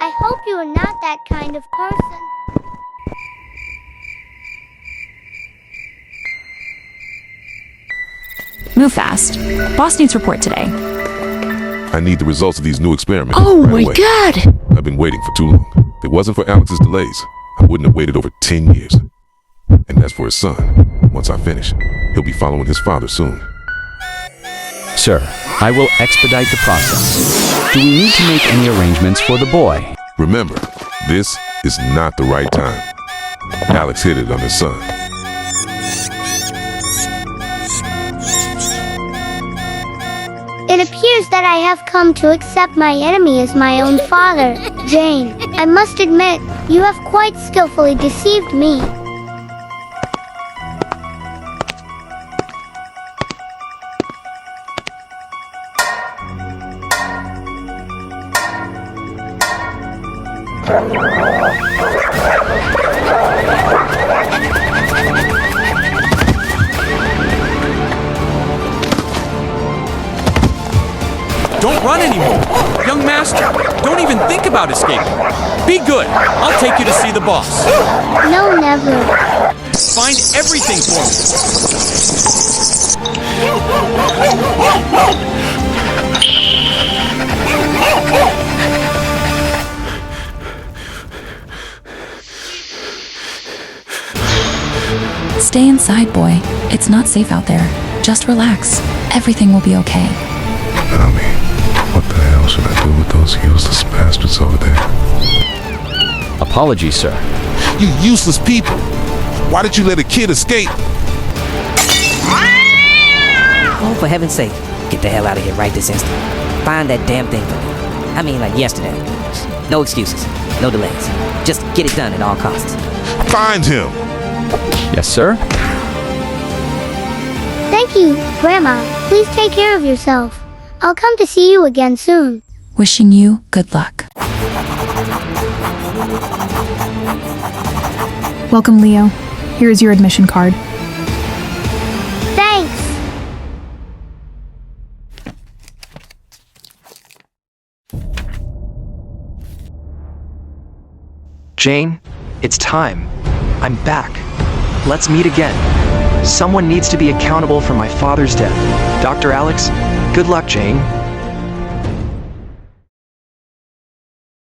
I hope you are not that kind of person. Move fast. Boss needs report today. I need the results of these new experiments. Oh right my away. god! I've been waiting for too long. If it wasn't for Alex's delays, I wouldn't have waited over 10 years. And as for his son, once I finish, he'll be following his father soon. Sir, I will expedite the process. Do we need to make any arrangements for the boy? Remember, this is not the right time. Alex hid it on his son. It appears that I have come to accept my enemy as my own father. Jane, I must admit, you have quite skillfully deceived me. Don't run anymore. Young master, don't even think about escaping. Be good. I'll take you to see the boss. No, never. Find everything for Stay inside, boy. It's not safe out there. Just relax. Everything will be okay. Tommy, what the hell should I do with those useless bastards over there? Apologies, sir. You useless people! Why did you let a kid escape? Oh, for heaven's sake, get the hell out of here right this instant. Find that damn thing for me. I mean, like yesterday. No excuses, no delays. Just get it done at all costs. Find him! Yes, sir? Thank you, Grandma. Please take care of yourself. I'll come to see you again soon. Wishing you good luck. Welcome, Leo. Here is your admission card. Thanks. Jane, it's time. I'm back. Let's meet again. Someone needs to be accountable for my father's death. Dr. Alex, good luck, Jane.